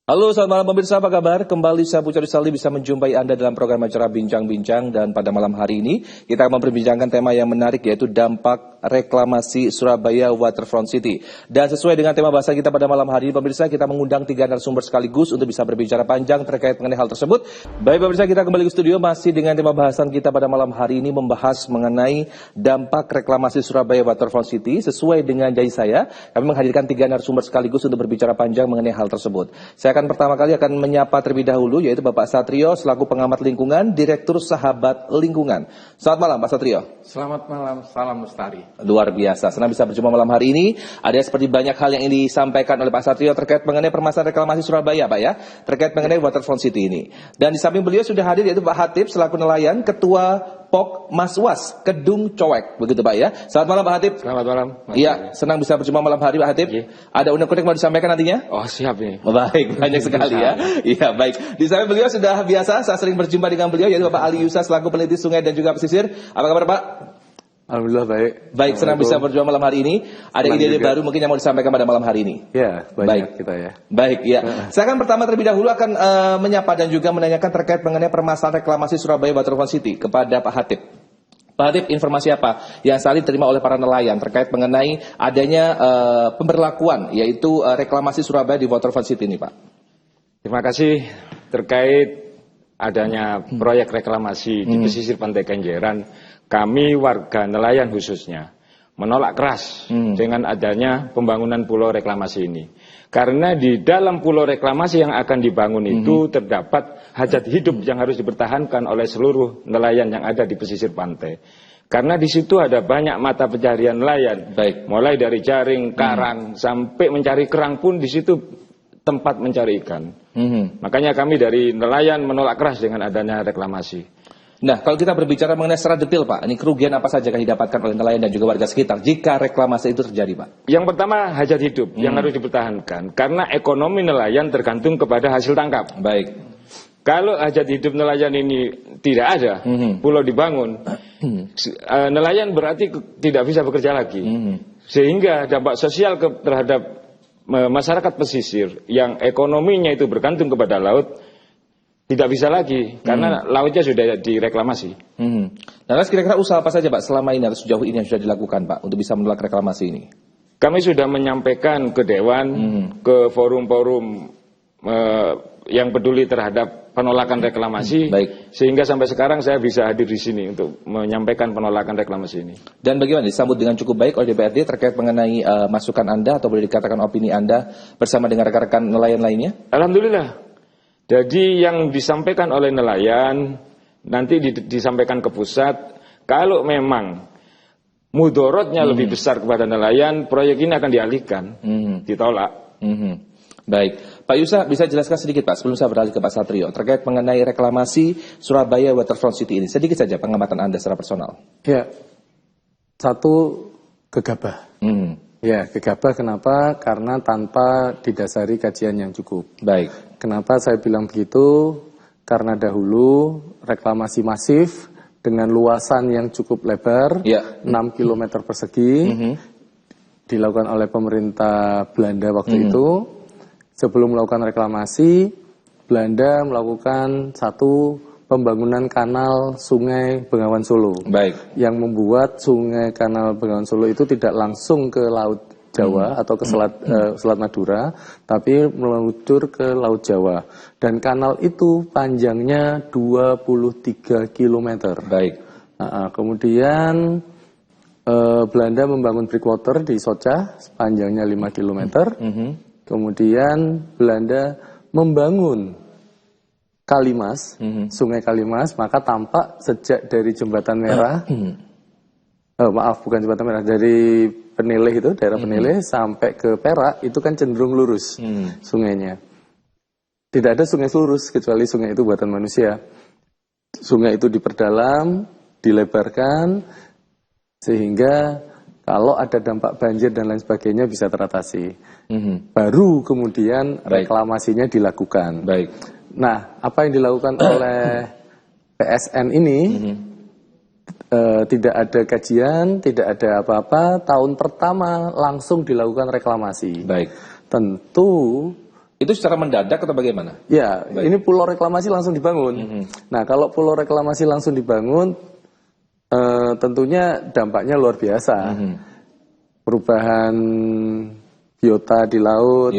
Halo, selamat malam pemirsa, apa kabar? Kembali saya Pucari Saldi bisa menjumpai Anda dalam program acara Bincang-Bincang, dan pada malam hari ini kita akan memperbincangkan tema yang menarik, yaitu dampak reklamasi Surabaya Waterfront City. Dan sesuai dengan tema bahasa kita pada malam hari ini pemirsa, kita mengundang 3 narasumber sekaligus untuk bisa berbicara panjang terkait mengenai hal tersebut. Baik pemirsa, kita kembali ke studio masih dengan tema bahasan kita pada malam hari ini, membahas mengenai dampak reklamasi Surabaya Waterfront City. Sesuai dengan janji saya, kami menghadirkan 3 narasumber sekaligus untuk berbicara panjang mengenai hal tersebut. Saya akan pertama kali menyapa terlebih dahulu, yaitu Bapak Satrio selaku pengamat lingkungan, Direktur Sahabat Lingkungan. Selamat malam Pak Satrio. Selamat malam, salam lestari. Luar biasa, senang bisa berjumpa malam hari ini. Ada seperti banyak hal yang ingin disampaikan oleh Pak Satrio terkait mengenai permasalahan reklamasi Surabaya, Pak ya, terkait mengenai Waterfront City ini. Dan di samping beliau sudah hadir yaitu Pak Hatip selaku nelayan, Ketua POK Maswas Kedung Cowek, begitu Pak ya. Selamat malam Pak Hatip. Selamat malam. Iya, senang bisa berjumpa malam hari Pak Hatip. Ada unek-unek mau disampaikan nantinya? Oh siap nih. Baik, banyak sekali ya. Iya baik. Di samping beliau sudah biasa, saya sering berjumpa dengan beliau, yaitu Bapak Ali Yusa selaku peneliti sungai dan juga pesisir. Apa kabar Pak? Alhamdulillah baik. Baik, senang bisa berjuang malam hari ini. Ada ide-ide baru mungkin yang mau disampaikan pada malam hari ini? Ya, banyak kita ya. Baik, ya. Saya akan pertama terlebih dahulu akan menyapa dan juga menanyakan terkait mengenai permasalahan reklamasi Surabaya Waterfront City kepada Pak Hatip. Pak Hatip, informasi apa yang saat ini diterima oleh para nelayan terkait mengenai adanya pemberlakuan, yaitu reklamasi Surabaya di Waterfront City ini, Pak? Terima kasih. Terkait adanya proyek reklamasi di pesisir Pantai Kenjeran, kami warga nelayan khususnya menolak keras dengan adanya pembangunan pulau reklamasi ini. Karena di dalam pulau reklamasi yang akan dibangun itu terdapat hajat hidup yang harus dipertahankan oleh seluruh nelayan yang ada di pesisir pantai. Karena di situ ada banyak mata pencarian nelayan, mulai dari jaring, karang, sampai mencari kerang pun di situ tempat mencari ikan. Makanya kami dari nelayan menolak keras dengan adanya reklamasi. Nah, kalau kita berbicara mengenai secara detail Pak, ini kerugian apa saja yang didapatkan oleh nelayan dan juga warga sekitar jika reklamasi itu terjadi Pak? Yang pertama hajat hidup yang harus dipertahankan, karena ekonomi nelayan tergantung kepada hasil tangkap. Baik. Kalau hajat hidup nelayan ini tidak ada, pulau dibangun, nelayan berarti tidak bisa bekerja lagi. Sehingga dampak sosial terhadap masyarakat pesisir yang ekonominya itu bergantung kepada laut tidak bisa lagi karena lautnya sudah direklamasi. Nah, kira-kira usaha apa saja Pak selama ini atau sejauh ini yang sudah dilakukan Pak untuk bisa menolak reklamasi ini? Kami sudah menyampaikan ke Dewan, ke forum-forum yang peduli terhadap penolakan reklamasi, sehingga sampai sekarang saya bisa hadir di sini untuk menyampaikan penolakan reklamasi ini. Dan bagaimana disambut dengan cukup baik oleh DPRD terkait mengenai masukan Anda atau boleh dikatakan opini Anda bersama dengan rekan-rekan nelayan lainnya? Alhamdulillah. Jadi yang disampaikan oleh nelayan nanti disampaikan ke pusat. Kalau memang mudorotnya lebih besar kepada nelayan, proyek ini akan dialihkan, ditolak. Baik, Pak Yusa bisa jelaskan sedikit Pak sebelum saya beralih ke Pak Satrio terkait mengenai reklamasi Surabaya Waterfront City ini. Sedikit saja pengamatan Anda secara personal. Ya, satu gegabah. Ya, gegabah kenapa? Karena tanpa didasari kajian yang cukup. Baik. Kenapa saya bilang begitu? Karena dahulu reklamasi masif dengan luasan yang cukup lebar, 6 km persegi, dilakukan oleh pemerintah Belanda waktu itu. Sebelum melakukan reklamasi, Belanda melakukan satu pembangunan kanal Sungai Bengawan Solo. Yang membuat Sungai Kanal Bengawan Solo itu tidak langsung ke Laut Jawa atau ke Selat Madura, tapi meluncur ke Laut Jawa. Dan kanal itu panjangnya 23 km. Kemudian Belanda membangun breakwater di Soca, panjangnya 5 km. Kemudian Belanda membangun Kalimas, Sungai Kalimas, maka tampak sejak dari Jembatan Merah, bukan Jembatan Merah, dari Peneleh itu, daerah Peneleh sampai ke Perak itu kan cenderung lurus sungainya. Tidak ada sungai lurus kecuali sungai itu buatan manusia. Sungai itu diperdalam, dilebarkan, sehingga kalau ada dampak banjir dan lain sebagainya bisa teratasi. Baru kemudian reklamasinya dilakukan. Nah, apa yang dilakukan oleh PSN ini tidak ada kajian, tidak ada apa-apa. Tahun pertama langsung dilakukan reklamasi. Tentu Itu secara mendadak atau bagaimana? Ya, ini pulau reklamasi langsung dibangun. Nah, kalau pulau reklamasi langsung dibangun, tentunya dampaknya luar biasa. Perubahan biota di laut,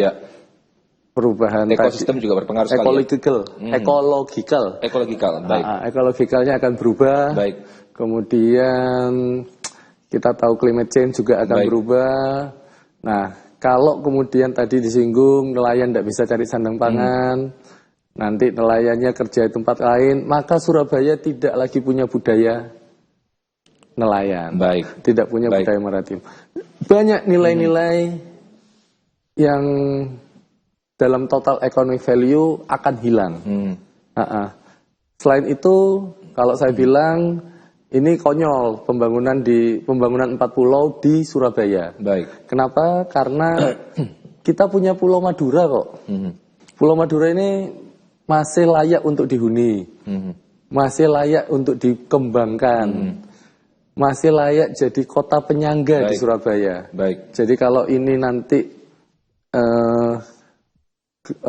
perubahan ekosistem juga berpengaruh sekali. Ekological, baik. Ekologikalnya akan berubah. Baik. Kemudian kita tahu climate change juga akan berubah. Nah, kalau kemudian tadi disinggung nelayan tidak bisa cari sandang pangan, nanti nelayannya kerja di tempat lain, maka Surabaya tidak lagi punya budaya nelayan, tidak punya budaya maritim. Banyak nilai-nilai yang dalam total economic value akan hilang. Selain itu, kalau saya bilang ini konyol pembangunan 4 pulau di Surabaya. Kenapa? Karena kita punya Pulau Madura kok. Pulau Madura ini masih layak untuk dihuni, masih layak untuk dikembangkan, masih layak jadi kota penyangga di Surabaya. Jadi kalau ini nanti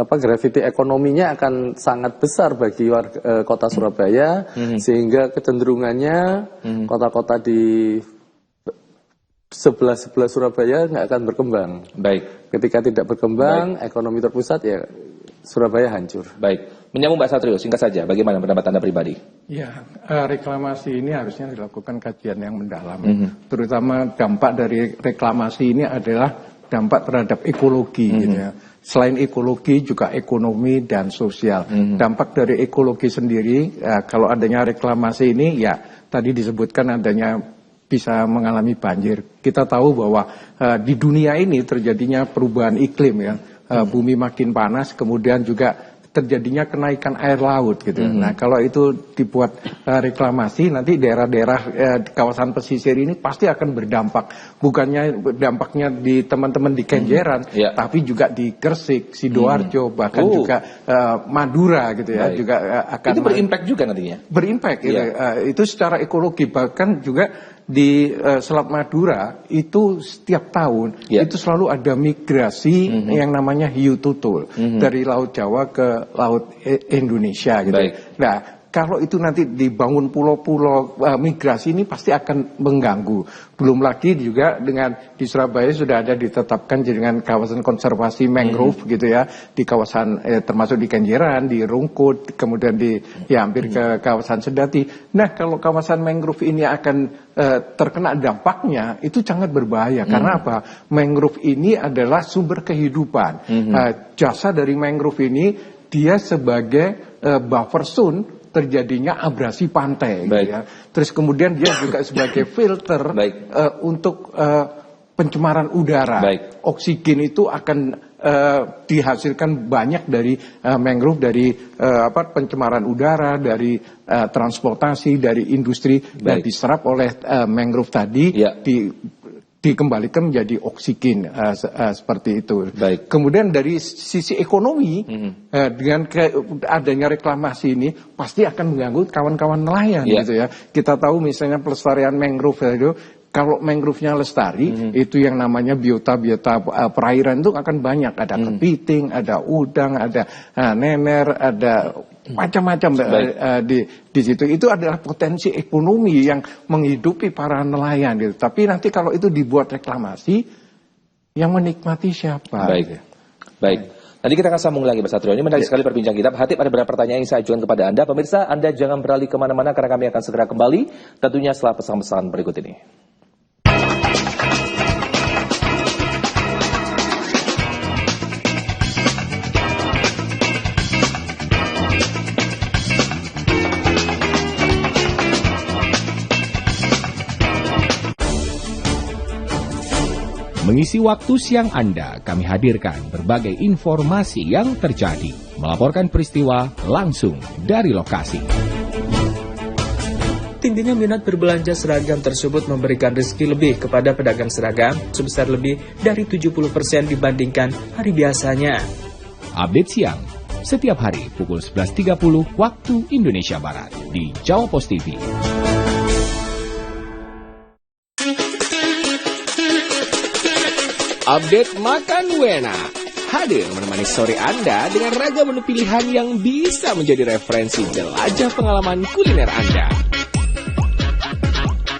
graviti ekonominya akan sangat besar bagi warga kota Surabaya, sehingga kecenderungannya kota-kota di sebelah Surabaya nggak akan berkembang. Ketika tidak berkembang, ekonomi terpusat, ya Surabaya hancur. Menyambung Mbak Satrio, singkat saja, bagaimana pendapat Anda pribadi? Ya, reklamasi ini harusnya dilakukan kajian yang mendalam. Terutama dampak dari reklamasi ini adalah dampak terhadap ekologi, gitu ya. Selain ekologi juga ekonomi dan sosial. Dampak dari ekologi sendiri, kalau adanya reklamasi ini, ya tadi disebutkan adanya bisa mengalami banjir. Kita tahu bahwa di dunia ini terjadinya perubahan iklim, ya. Bumi makin panas, kemudian juga terjadinya kenaikan air laut gitu. Nah, kalau itu dibuat reklamasi, nanti daerah-daerah di kawasan pesisir ini pasti akan berdampak. Bukannya dampaknya di teman-teman di Kenjeran, tapi juga di Gresik, Sidoarjo, bahkan juga Madura gitu ya, juga akan itu berimpact juga nantinya. Berimpact gitu. Itu secara ekologi, bahkan juga di Selat Madura itu setiap tahun itu selalu ada migrasi yang namanya hiu tutul dari Laut Jawa ke Laut Indonesia gitu. Nah, kalau itu nanti dibangun pulau-pulau migrasi ini pasti akan mengganggu. Belum lagi juga dengan di Surabaya sudah ada ditetapkan dengan kawasan konservasi mangrove gitu ya, di kawasan termasuk di Kenjeran, di Rungkut, kemudian di hampir ke kawasan Sedati. Nah, kalau kawasan mangrove ini akan terkena dampaknya, itu sangat berbahaya. Karena apa? Mangrove ini adalah sumber kehidupan. Jasa dari mangrove ini dia sebagai buffer zone terjadinya abrasi pantai, gitu ya. Terus kemudian dia juga sebagai filter untuk pencemaran udara. Oksigen itu akan dihasilkan banyak dari mangrove, dari pencemaran udara, dari transportasi, dari industri, dan diserap oleh mangrove tadi, dikembalikan menjadi oksigen, seperti itu. Kemudian dari sisi ekonomi, dengan adanya reklamasi ini pasti akan mengganggu kawan-kawan nelayan, gitu ya. Kita tahu misalnya pelestarian mangrove itu, kalau mangrove-nya lestari, itu yang namanya biota-biota perairan itu akan banyak. Ada kepiting, ada udang, ada nener, ada macam-macam di situ. Itu adalah potensi ekonomi yang menghidupi para nelayan gitu. Tapi nanti kalau itu dibuat reklamasi, yang menikmati siapa? Baik. Nanti kita akan sambung lagi, Mas Satrio. Ini menarik sekali perbincangan kita. Hatip, ada beberapa pertanyaan yang saya ajukan kepada Anda. Pemirsa, Anda jangan beralih kemana-mana karena kami akan segera kembali. Tentunya setelah pesan-pesan berikut ini. Mengisi waktu siang Anda, kami hadirkan berbagai informasi yang terjadi, melaporkan peristiwa langsung dari lokasi. Tingginya minat berbelanja seragam tersebut memberikan rezeki lebih kepada pedagang seragam sebesar lebih dari 70% dibandingkan hari biasanya. Update siang, setiap hari pukul 11.30 waktu Indonesia Barat di Jawa Post TV. Update Makan Wena, hadir menemani sore Anda dengan ragam menu pilihan yang bisa menjadi referensi jelajah pengalaman kuliner Anda.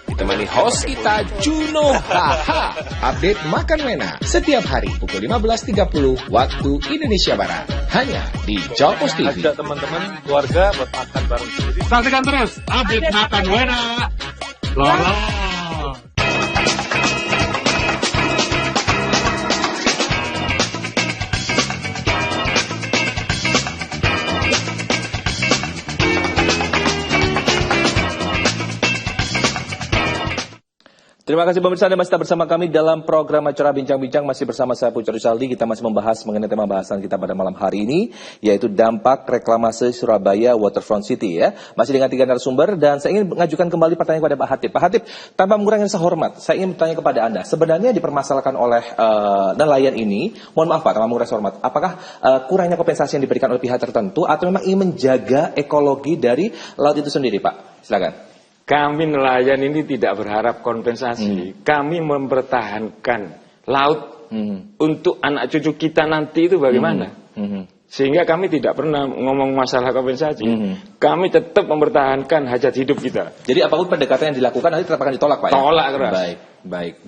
Ditemani host kita Juno Haha. Update Makan Wena setiap hari pukul 15.30 waktu Indonesia Barat. Hanya di Jopos TV. Ajak teman-teman, keluarga buat makan bareng sendiri. Saksikan terus Update Makan Wena. Lolo. Terima kasih pemirsa, Anda masih tetap bersama kami dalam program acara Bincang-Bincang. Masih bersama saya Putra Saldi. Kita masih membahas mengenai tema bahasan kita pada malam hari ini, yaitu dampak reklamasi Surabaya Waterfront City ya. Masih dengan 3 narasumber dan saya ingin mengajukan kembali pertanyaan kepada Pak Hatip. Pak Hatip, tanpa mengurangi rasa hormat, saya ingin bertanya kepada Anda. Sebenarnya dipermasalahkan oleh nelayan ini, mohon maaf Pak, tanpa mengurangi rasa hormat, apakah kurangnya kompensasi yang diberikan oleh pihak tertentu atau memang ingin menjaga ekologi dari laut itu sendiri Pak? Silakan. Kami nelayan ini tidak berharap kompensasi. Kami mempertahankan laut untuk anak cucu kita nanti itu bagaimana. Sehingga kami tidak pernah ngomong masalah kompensasi. Kami tetap mempertahankan hajat hidup kita. Jadi apapun pendekatan yang dilakukan nanti tetap akan ditolak Pak ya? Tolak keras. Baik.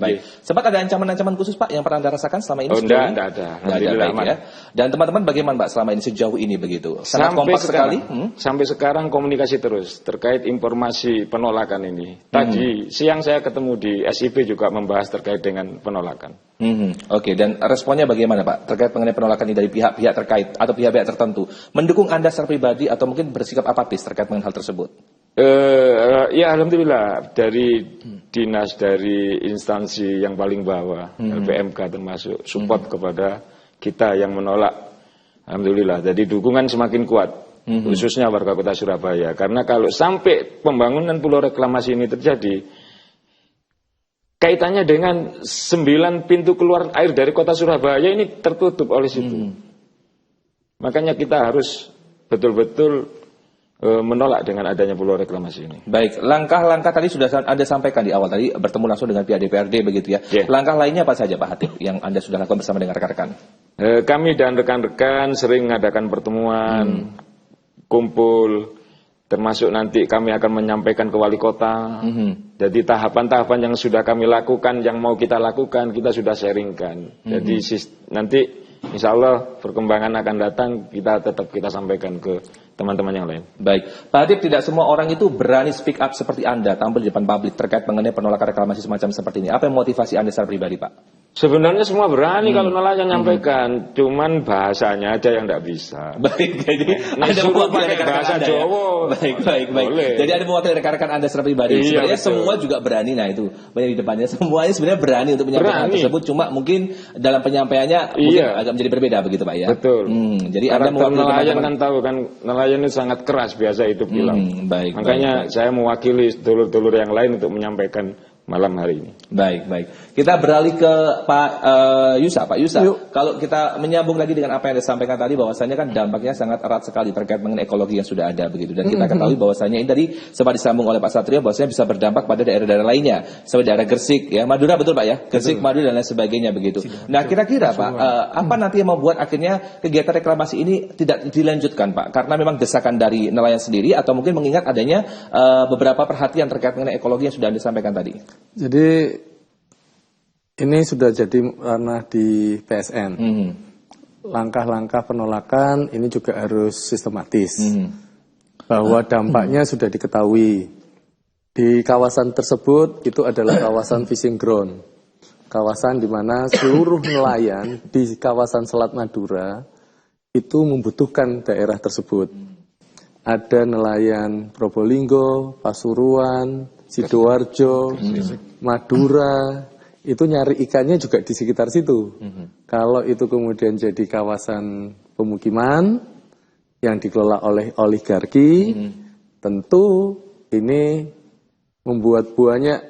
Sempat ada ancaman-ancaman khusus Pak yang pernah Anda rasakan selama ini? Tidak ada. Baik, ya. Dan teman-teman bagaimana Pak selama ini sejauh ini begitu? Sangat kompak sekali. Sampai sekarang komunikasi terus terkait informasi penolakan ini. Tadi siang saya ketemu di SIP juga membahas terkait dengan penolakan. Oke, dan responnya bagaimana Pak terkait mengenai penolakan ini dari pihak-pihak terkait atau pihak-pihak tertentu? Mendukung Anda secara pribadi atau mungkin bersikap apatis terkait dengan hal tersebut? Ya alhamdulillah dari dinas, dari instansi yang paling bawah, LPMK termasuk support kepada kita yang menolak. Alhamdulillah, jadi dukungan semakin kuat, khususnya warga kota Surabaya. Karena kalau sampai pembangunan pulau reklamasi ini terjadi, kaitannya dengan 9 pintu keluar air dari kota Surabaya ini tertutup oleh situ. Makanya kita harus betul-betul menolak dengan adanya pulau reklamasi ini. Baik, langkah-langkah tadi sudah Anda sampaikan di awal tadi bertemu langsung dengan pihak DPRD begitu ya. Langkah lainnya apa saja Pak Hatip yang Anda sudah lakukan bersama dengan rekan-rekan? Kami dan rekan-rekan sering mengadakan pertemuan, kumpul, termasuk nanti kami akan menyampaikan ke wali kota. Jadi tahapan-tahapan yang sudah kami lakukan, yang mau kita lakukan, kita sudah sharingkan. Jadi nanti insya Allah perkembangan akan datang, kita sampaikan ke teman-teman yang lain. Baik, Pak Hatip, tidak semua orang itu berani speak up seperti Anda tampil di depan publik terkait mengenai penolakan reklamasi semacam seperti ini. Apa yang motivasi Anda secara pribadi Pak? Sebenarnya semua berani kalau nelayan nyampaikan, cuman bahasanya aja yang tidak bisa. Baik, jadi ada mewakili bahasa Jawa. Baik. Jadi ada mewakili rekan-rekan Anda secara pribadi. Sebenarnya semua juga berani. Nah itu banyak di depannya. Semuanya sebenarnya berani untuk menyampaikan hal tersebut. Cuma mungkin dalam penyampaiannya mungkin agak menjadi berbeda begitu Pak ya. Betul. Jadi Anda mewakili nelayan kan tahu kan, nelayan itu sangat keras biasa hidup bilang. Makanya saya mewakili dulur-dulur yang lain untuk menyampaikan malam hari ini. Baik. Kita beralih ke Pak Yusa. Pak Yusa, kalau kita menyambung lagi dengan apa yang disampaikan tadi, bahwasannya kan dampaknya sangat erat sekali terkait mengenai ekologi yang sudah ada begitu. Dan kita ketahui bahwasannya ini tadi sempat disambung oleh Pak Satrio, bahwasanya bisa berdampak pada daerah-daerah lainnya, seperti daerah Gresik, ya Madura, betul Pak ya, Gresik, Madura dan lain sebagainya begitu. Nah kira-kira Pak, apa nanti yang membuat akhirnya kegiatan reklamasi ini tidak dilanjutkan Pak? Karena memang desakan dari nelayan sendiri atau mungkin mengingat adanya beberapa perhatian terkait mengenai ekologi yang sudah disampaikan tadi? Jadi ini sudah jadi ranah di PSN. Langkah-langkah penolakan ini juga harus sistematis. Bahwa dampaknya sudah diketahui. Di kawasan tersebut itu adalah kawasan fishing ground. Kawasan di mana seluruh nelayan di kawasan Selat Madura itu membutuhkan daerah tersebut. Ada nelayan Probolinggo, Pasuruan, Sidoarjo, Madura, itu nyari ikannya juga di sekitar situ. Kalau itu kemudian jadi kawasan pemukiman yang dikelola oleh oligarki, tentu ini membuat banyak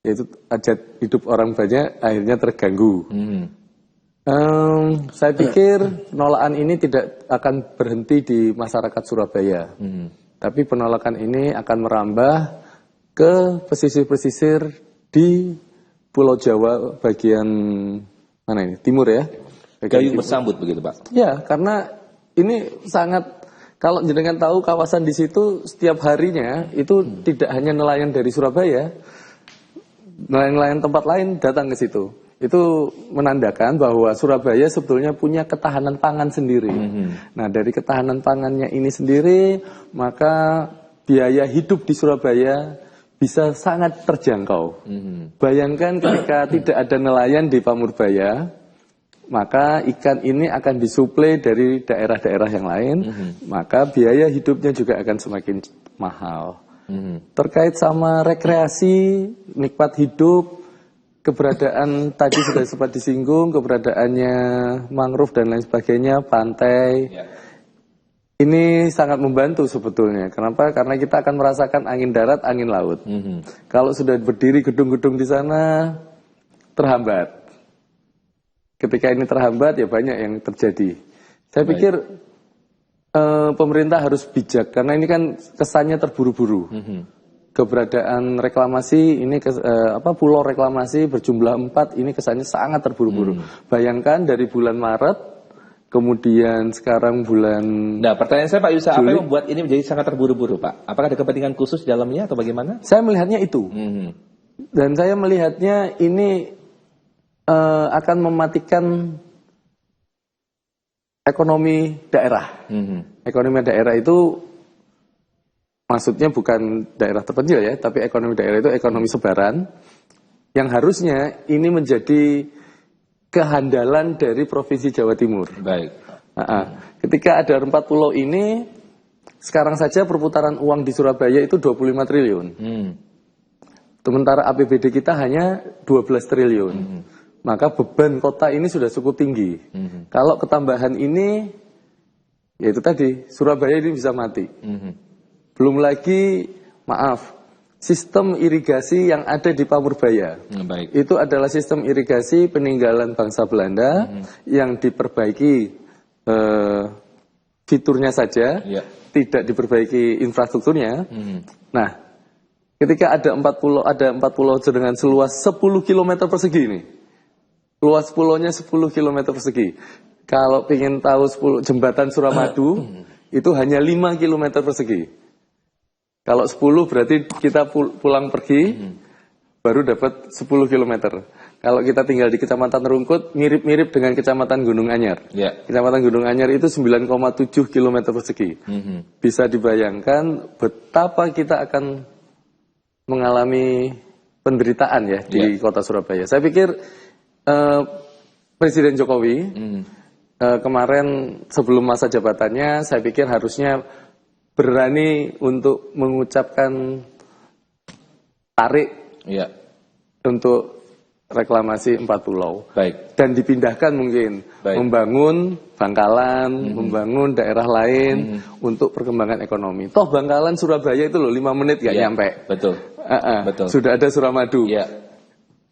yaitu hajat hidup orang banyak akhirnya terganggu. Saya pikir penolakan ini tidak akan berhenti di masyarakat Surabaya. Tapi penolakan ini akan merambah ke pesisir-pesisir di Pulau Jawa bagian mana ini? Timur ya. Gayung Bersambut begitu Pak? Ya, karena ini sangat, kalau jenengan tahu kawasan di situ setiap harinya itu tidak hanya nelayan dari Surabaya, nelayan-nelayan tempat lain datang ke situ. Itu menandakan bahwa Surabaya sebetulnya punya ketahanan pangan sendiri. Nah, dari ketahanan pangannya ini sendiri, maka biaya hidup di Surabaya bisa sangat terjangkau. Bayangkan ketika tidak ada nelayan di Pamurbaya, maka ikan ini akan disuplai dari daerah-daerah yang lain, maka biaya hidupnya juga akan semakin mahal. Terkait sama rekreasi, nikmat hidup, keberadaan tadi sudah sempat disinggung, keberadaannya mangrove dan lain sebagainya, pantai, ini sangat membantu sebetulnya. Kenapa? Karena kita akan merasakan angin darat, angin laut. Kalau sudah berdiri gedung-gedung di sana, terhambat. Ketika ini terhambat, ya banyak yang terjadi. Saya pikir pemerintah harus bijak, karena ini kan kesannya terburu-buru. Keberadaan reklamasi ini pulau reklamasi berjumlah 4 ini kesannya sangat terburu-buru. Bayangkan dari bulan Maret, kemudian sekarang bulan. Nah, pertanyaan saya Pak Yusa, apa yang membuat ini menjadi sangat terburu-buru Pak? Apakah ada kepentingan khusus di dalamnya atau bagaimana? Saya melihatnya itu, dan saya melihatnya ini akan mematikan ekonomi daerah. Ekonomi daerah itu maksudnya bukan daerah terpencil ya, tapi ekonomi daerah itu ekonomi sebaran yang harusnya ini menjadi kehandalan dari Provinsi Jawa Timur. Baik. Ketika ada 4 pulau ini, sekarang saja perputaran uang di Surabaya itu 25 triliun. Sementara APBD kita hanya 12 triliun. Maka beban kota ini sudah cukup tinggi. Kalau ketambahan ini, yaitu tadi, Surabaya ini bisa mati. Belum lagi, sistem irigasi yang ada di Pamurbaya. Itu adalah sistem irigasi peninggalan bangsa Belanda yang diperbaiki fiturnya saja, tidak diperbaiki infrastrukturnya. Nah, ketika ada 4 pulau dengan seluas 10 km persegi ini. Luas pulaunya 10 km persegi. Kalau ingin tahu jembatan Suramadu, itu hanya 5 km persegi. Kalau 10 berarti kita pulang pergi, baru dapat 10 km. Kalau kita tinggal di Kecamatan Rungkut, mirip-mirip dengan Kecamatan Gunung Anyar. Kecamatan Gunung Anyar itu 9,7 km persegi. Bisa dibayangkan betapa kita akan mengalami penderitaan ya di kota Surabaya. Saya pikir Presiden Jokowi kemarin sebelum masa jabatannya, saya pikir harusnya berani untuk mengucapkan tarik untuk reklamasi 4 pulau. Dan dipindahkan mungkin, membangun Bangkalan, membangun daerah lain untuk perkembangan ekonomi. Toh Bangkalan Surabaya itu loh 5 menit gak nyampe. Betul. Sudah ada Suramadu.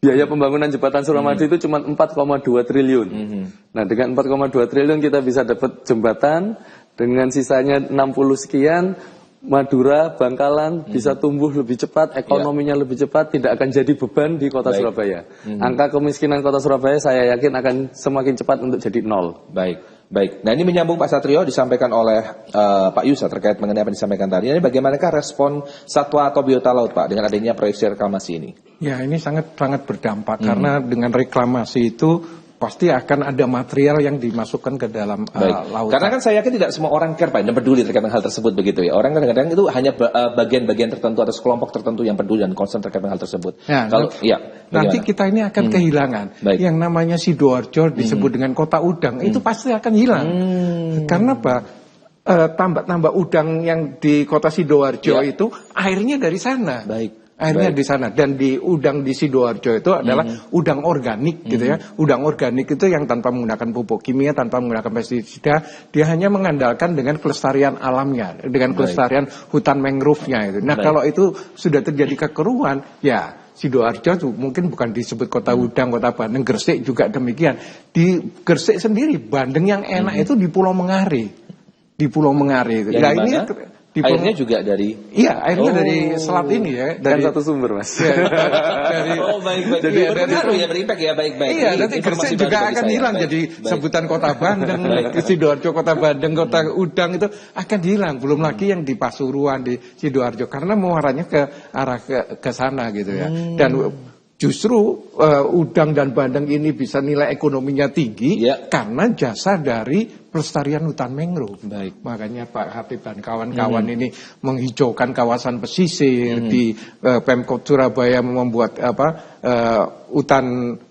Biaya pembangunan jembatan Suramadu itu cuma 4,2 triliun. Nah, dengan 4,2 triliun kita bisa dapat jembatan, dengan sisanya 60 sekian, Madura, Bangkalan bisa tumbuh lebih cepat, ekonominya lebih cepat, tidak akan jadi beban di kota Surabaya. Angka kemiskinan kota Surabaya saya yakin akan semakin cepat untuk jadi 0. Baik. Nah, ini menyambung Pak Satrio disampaikan oleh Pak Yusa terkait mengenai apa yang disampaikan tadi. Ini bagaimanakah respon satwa atau biota laut Pak dengan adanya proyeksi reklamasi ini? Ya, ini sangat berdampak karena dengan reklamasi itu pasti akan ada material yang dimasukkan ke dalam lautan. Karena kan saya yakin tidak semua orang care Pak dan peduli terkait hal tersebut begitu ya. Orang kadang-kadang itu hanya bagian-bagian tertentu atau sekelompok tertentu yang peduli dan concern terkait hal tersebut. Ya, nanti kita ini akan kehilangan. Yang namanya Sidoarjo disebut dengan kota udang, itu pasti akan hilang. Karena apa? Tambak-tambak udang yang di kota Sidoarjo itu airnya dari sana. Akhirnya di sana, dan di udang di Sidoarjo itu adalah udang organik gitu ya. Udang organik itu yang tanpa menggunakan pupuk kimia, tanpa menggunakan pestisida, dia hanya mengandalkan dengan kelestarian alamnya, dengan kelestarian hutan mangrove-nya itu. Nah, kalau itu sudah terjadi kekeruhan, ya Sidoarjo mungkin bukan disebut kota udang, kota Bandeng, Gresik juga demikian. Di Gresik sendiri, bandeng yang enak itu di Pulau Mengari. Di Pulau Mengari itu. Nah, ini Airnya juga dari? Iya, airnya dari selat ini ya. Dari Dari satu sumber, Mas. dari baik. Jadi berpengaruh ya, berimpact ya, baik-baik. Iya, nanti Gresik juga akan hilang jadi sebutan kota Bandeng, Sidoarjo kota Bandeng, kota Udang itu akan hilang. Belum lagi yang di Pasuruan, di Sidoarjo karena muaranya ke arah ke sana gitu ya. Dan justru Udang dan Bandeng ini bisa nilai ekonominya tinggi karena jasa dari pelestarian hutan mangrove. Baik. Makanya Pak Hatip dan kawan-kawan ini menghijaukan kawasan pesisir di Pemkot Surabaya membuat hutan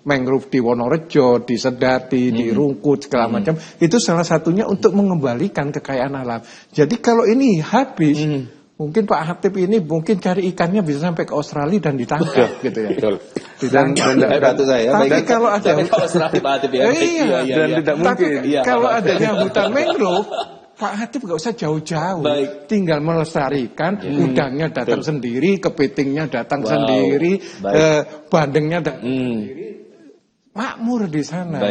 mangrove di Wonorejo, di Sedati, di Rungkut segala macam. Itu salah satunya untuk mengembalikan kekayaan alam. Jadi kalau ini habis mungkin Pak Hatip ini mungkin cari ikannya bisa sampai ke Australia dan ditangkap gitu ya. Betul. Tapi kalau ada Pak Hatip ya. Dan tidak mungkin. Kalau adanya hutan mangrove, Pak Hatip nggak usah jauh-jauh, tinggal melestarikan, udangnya datang sendiri, kepitingnya datang sendiri, bandengnya datang sendiri. Makmur di sana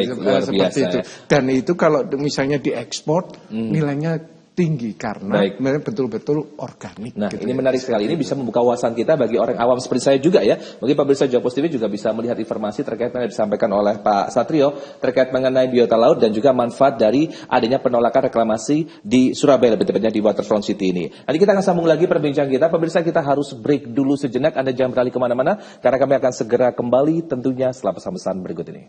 seperti itu. Dan itu kalau misalnya diekspor nilainya tinggi karena betul-betul organik. Nah, gitu ini menarik sekali. Ini bisa membuka wawasan kita bagi orang awam seperti saya juga ya. Mungkin pemirsa Jogpos TV juga bisa melihat informasi terkait yang disampaikan oleh Pak Satrio terkait mengenai biota laut dan juga manfaat dari adanya penolakan reklamasi di Surabaya, lebih tepatnya di Waterfront City ini. Nanti kita akan sambung lagi perbincangan kita. Pemirsa, kita harus break dulu sejenak. Anda jangan beralih kemana-mana karena kami akan segera kembali tentunya setelah pesan-pesan berikut ini.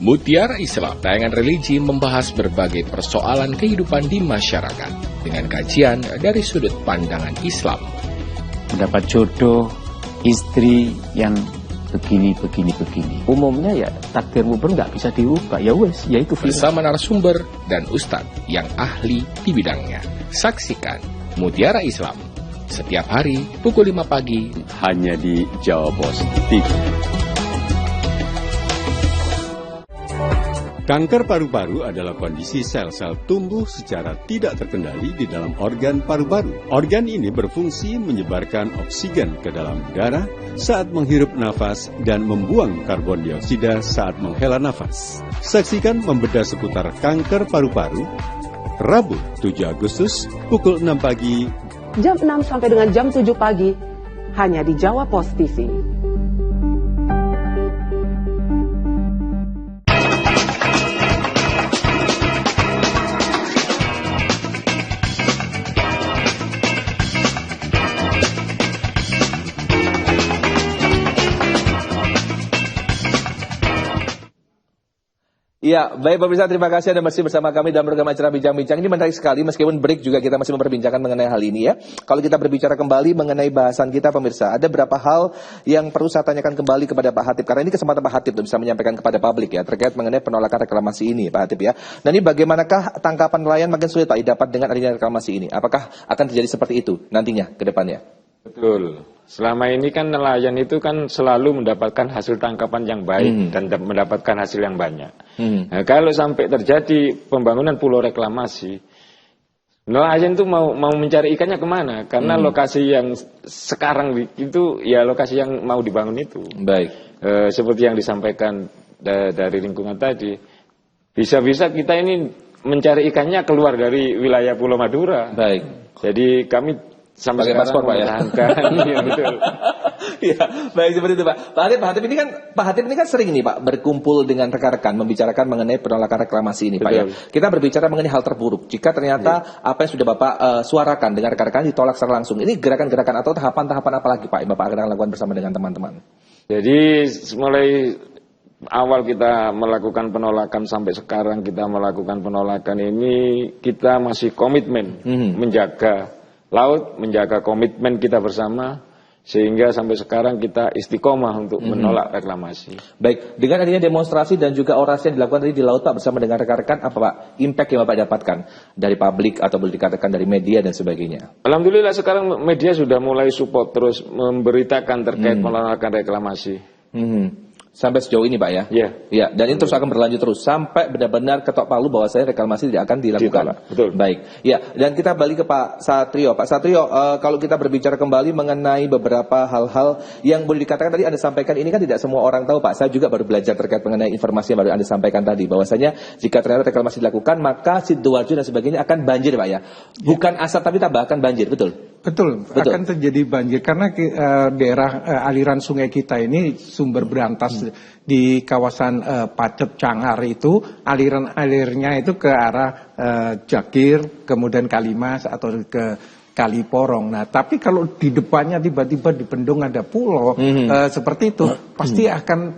Mutiara Islam, tayangan religi membahas berbagai persoalan kehidupan di masyarakat dengan kajian dari sudut pandangan Islam. Mendapat jodoh, istri yang begini. Umumnya ya takdirmu pun nggak bisa dirubah, ya wes, ya itu bersama narasumber dan ustadz yang ahli di bidangnya. Saksikan Mutiara Islam setiap hari pukul 5 pagi hanya di Jogpos TV. Kanker paru-paru adalah kondisi sel-sel tumbuh secara tidak terkendali di dalam organ paru-paru. Organ ini berfungsi menyebarkan oksigen ke dalam darah saat menghirup nafas dan membuang karbon dioksida saat menghela nafas. Saksikan membedah seputar kanker paru-paru Rabu 7 Agustus pukul 6 pagi. Jam 6 sampai dengan jam 7 pagi hanya di Jogpos TV. Ya, baik pemirsa, terima kasih Anda masih bersama kami dalam program acara Bincang-Bincang. Ini menarik sekali, meskipun break juga kita masih memperbincangkan mengenai hal ini ya. Kalau kita berbicara kembali mengenai bahasan kita pemirsa, ada beberapa hal yang perlu saya tanyakan kembali kepada Pak Hatip. Karena ini kesempatan Pak Hatip untuk bisa menyampaikan kepada publik ya, terkait mengenai penolakan reklamasi ini Pak Hatip ya. Nah ini bagaimanakah tangkapan nelayan makin sulit Pak dapat dengan adanya reklamasi ini? Apakah akan terjadi seperti itu nantinya ke depannya? Betul. Selama ini kan nelayan itu kan selalu mendapatkan hasil tangkapan yang baik dan mendapatkan hasil yang banyak. Nah, kalau sampai terjadi pembangunan pulau reklamasi, nelayan itu mau mencari ikannya kemana? Karena lokasi yang sekarang itu ya lokasi yang mau dibangun itu. Baik. Seperti yang disampaikan dari lingkungan tadi, bisa-bisa kita ini mencari ikannya keluar dari wilayah Pulau Madura. Baik. Jadi kami sampai pakai paspor Pak ya. Iya betul. Ya, baik seperti itu Pak. Pak Hatip ini kan sering nih Pak berkumpul dengan rekan-rekan membicarakan mengenai penolakan reklamasi ini Pak ya. Kita berbicara mengenai hal terburuk. Jika ternyata apa yang sudah Bapak suarakan dengan rekan-rekan ditolak secara langsung. Ini gerakan-gerakan atau tahapan-tahapan apa lagi Pak yang Bapak akan lakukan bersama dengan teman-teman? Jadi mulai awal kita melakukan penolakan sampai sekarang kita melakukan penolakan ini, kita masih komitmen menjaga laut, menjaga komitmen kita bersama, sehingga sampai sekarang kita istiqomah untuk menolak reklamasi. Baik, dengan adanya demonstrasi dan juga orasi yang dilakukan tadi di laut Pak bersama dengan rekan-rekan, apa Pak impact yang Bapak dapatkan dari publik atau boleh dikatakan dari media dan sebagainya? Alhamdulillah sekarang media sudah mulai support terus memberitakan terkait penolakan reklamasi. Sampai sejauh ini Pak ya? Iya. Ya, dan ini terus akan berlanjut terus sampai benar-benar ketok palu bahwa saya reklamasi tidak akan dilakukan. Betul. Baik. Ya, dan kita balik ke Pak Satrio. Pak Satrio, kalau kita berbicara kembali mengenai beberapa hal-hal yang boleh dikatakan tadi Anda sampaikan, ini kan tidak semua orang tahu Pak. Saya juga baru belajar terkait mengenai informasi yang baru Anda sampaikan tadi, bahwasanya jika ternyata reklamasi dilakukan maka Sidoarjo dan sebagainya akan banjir Pak ya. Bukan asap tapi tambah akan banjir, betul? Betul, akan terjadi banjir karena daerah aliran sungai kita ini sumber berantas di kawasan Pacet Cangar itu aliran-alirnya itu ke arah Jakir, kemudian Kalimas atau ke Kali Porong. Nah, tapi kalau di depannya tiba-tiba di Bendung ada pulau seperti itu, pasti akan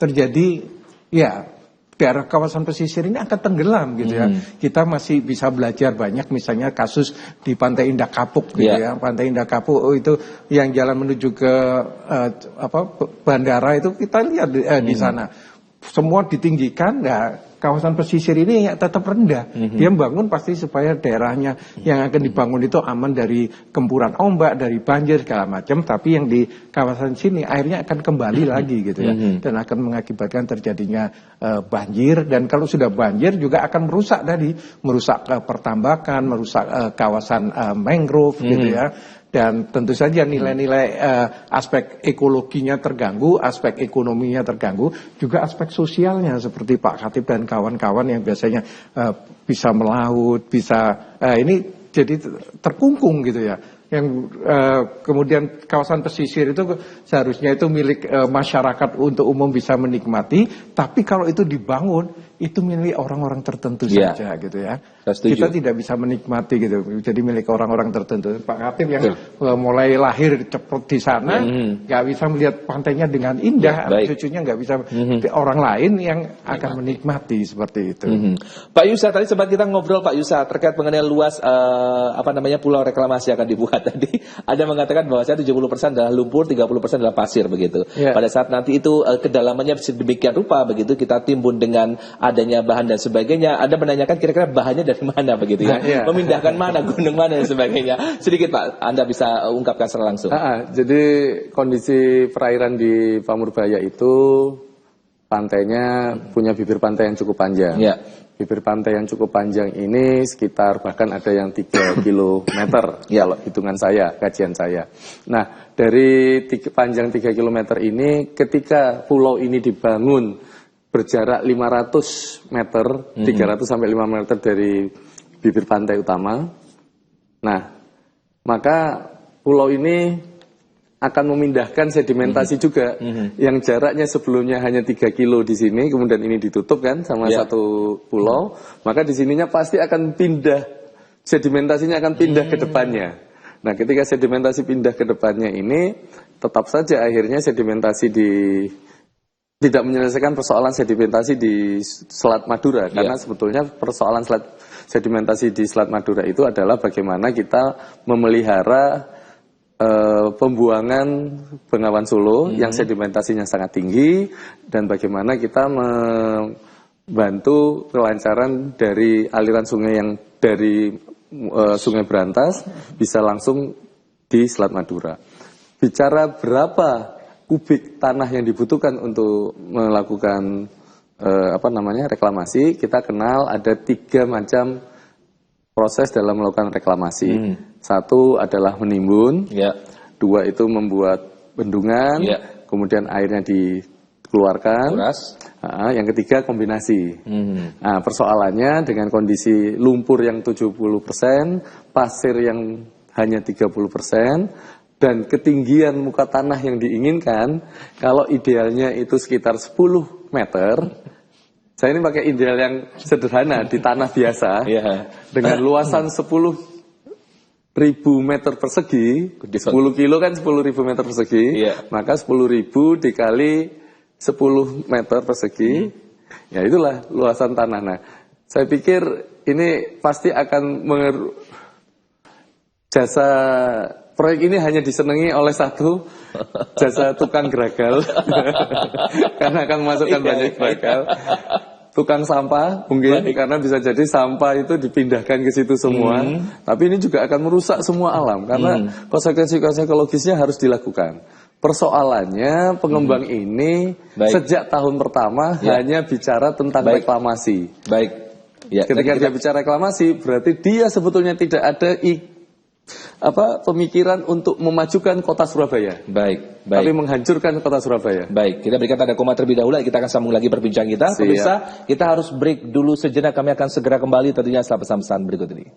terjadi ya. Daerah kawasan pesisir ini akan tenggelam gitu ya. Kita masih bisa belajar banyak, misalnya kasus di Pantai Indah Kapuk gitu ya. Pantai Indah Kapuk itu yang jalan menuju ke bandara itu kita lihat di sana. Semua ditinggikan, kawasan pesisir ini tetap rendah. Dia bangun pasti supaya daerahnya yang akan dibangun itu aman dari gempuran ombak, dari banjir segala macam. Tapi yang di kawasan sini airnya akan kembali lagi gitu ya, dan akan mengakibatkan terjadinya banjir. Dan kalau sudah banjir juga akan merusak pertambakan, merusak kawasan mangrove gitu ya. Dan tentu saja nilai-nilai aspek ekologinya terganggu, aspek ekonominya terganggu, juga aspek sosialnya seperti Pak Khatib dan kawan-kawan yang biasanya bisa melaut, bisa ini jadi terkungkung gitu ya. Yang kemudian kawasan pesisir itu seharusnya itu milik masyarakat untuk umum bisa menikmati, tapi kalau itu dibangun itu milik orang-orang tertentu saja gitu ya. Kita tidak bisa menikmati gitu, jadi milik orang-orang tertentu. Pak Khatib yang mulai lahir cepat di sana, nggak bisa melihat pantainya dengan indah, cucunya nggak bisa, orang lain yang akan menikmati seperti itu. Pak Yusa, tadi sempat kita ngobrol Pak Yusa terkait mengenai luas pulau reklamasi akan dibuat tadi. Ada mengatakan bahwa 70% adalah lumpur, 30% adalah pasir begitu. Pada saat nanti itu kedalamannya sedemikian rupa begitu, kita timbun dengan adanya bahan dan sebagainya. Anda menanyakan kira-kira bahannya dari mana begitu ya? Memindahkan mana, gunung mana dan sebagainya. Sedikit Pak, Anda bisa ungkapkan secara langsung. Jadi kondisi perairan di Pamurbaya itu pantainya punya bibir pantai yang cukup panjang. Bibir pantai yang cukup panjang ini sekitar bahkan ada yang 3 kilometer kalau hitungan saya, kajian saya. Nah, dari panjang 3 kilometer ini ketika pulau ini dibangun berjarak 500 meter, 300 sampai 5 meter dari bibir pantai utama. Nah, maka pulau ini akan memindahkan sedimentasi juga, yang jaraknya sebelumnya hanya 3 kilo di sini, kemudian ini ditutup kan sama satu pulau, maka di sininya pasti akan pindah, sedimentasinya akan pindah ke depannya. Nah, ketika sedimentasi pindah ke depannya ini, tetap saja akhirnya sedimentasi tidak menyelesaikan persoalan sedimentasi di Selat Madura, karena sebetulnya persoalan sedimentasi di Selat Madura itu adalah bagaimana kita memelihara pembuangan Bengawan Solo yang sedimentasinya sangat tinggi, dan bagaimana kita membantu kelancaran dari aliran sungai yang dari Sungai Berantas bisa langsung di Selat Madura. Bicara berapa kubik tanah yang dibutuhkan untuk melakukan reklamasi, kita kenal ada 3 macam proses dalam melakukan reklamasi. 1 adalah menimbun, 2 itu membuat bendungan, kemudian airnya dikeluarkan, yang ketiga kombinasi. Nah, persoalannya dengan kondisi lumpur yang 70%, pasir yang hanya 30%, dan ketinggian muka tanah yang diinginkan, kalau idealnya itu sekitar 10 meter, saya ini pakai ideal yang sederhana di tanah biasa, dengan luasan 10.000 meter persegi, 10 kilo kan 10.000 meter persegi, maka 10.000 dikali 10 meter persegi, ya itulah luasan tanah. Nah, saya pikir ini pasti akan jasa proyek ini hanya disenangi oleh satu, jasa tukang geragal, karena akan memasukkan banyak geragal. Tukang sampah mungkin, karena bisa jadi sampah itu dipindahkan ke situ semua. Tapi ini juga akan merusak semua alam, karena konsekuensi ekologisnya harus dilakukan. Persoalannya pengembang ini sejak tahun pertama hanya bicara tentang reklamasi. Ya, ketika dia bicara reklamasi, berarti dia sebetulnya tidak ada pemikiran untuk memajukan kota Surabaya. Tapi menghancurkan kota Surabaya. Kita berikan tanda koma terlebih dahulu, kita akan sambung lagi perbincangan kita. Pemirsa, kita harus break dulu sejenak, kami akan segera kembali tentunya setelah pesan-pesan berikut ini.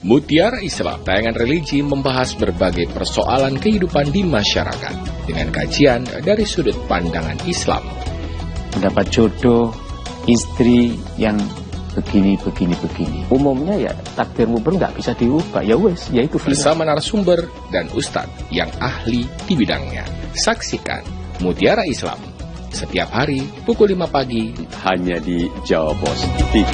Mutiara Islam, tayangan religi membahas berbagai persoalan kehidupan di masyarakat dengan kajian dari sudut pandangan Islam. Mendapat jodoh, istri yang begini. Umumnya ya takdirmu nggak bisa diubah, ya wes, ya itu bersama narasumber dan ustadz yang ahli di bidangnya. Saksikan Mutiara Islam setiap hari pukul 5 pagi hanya di Jawa Pos TV.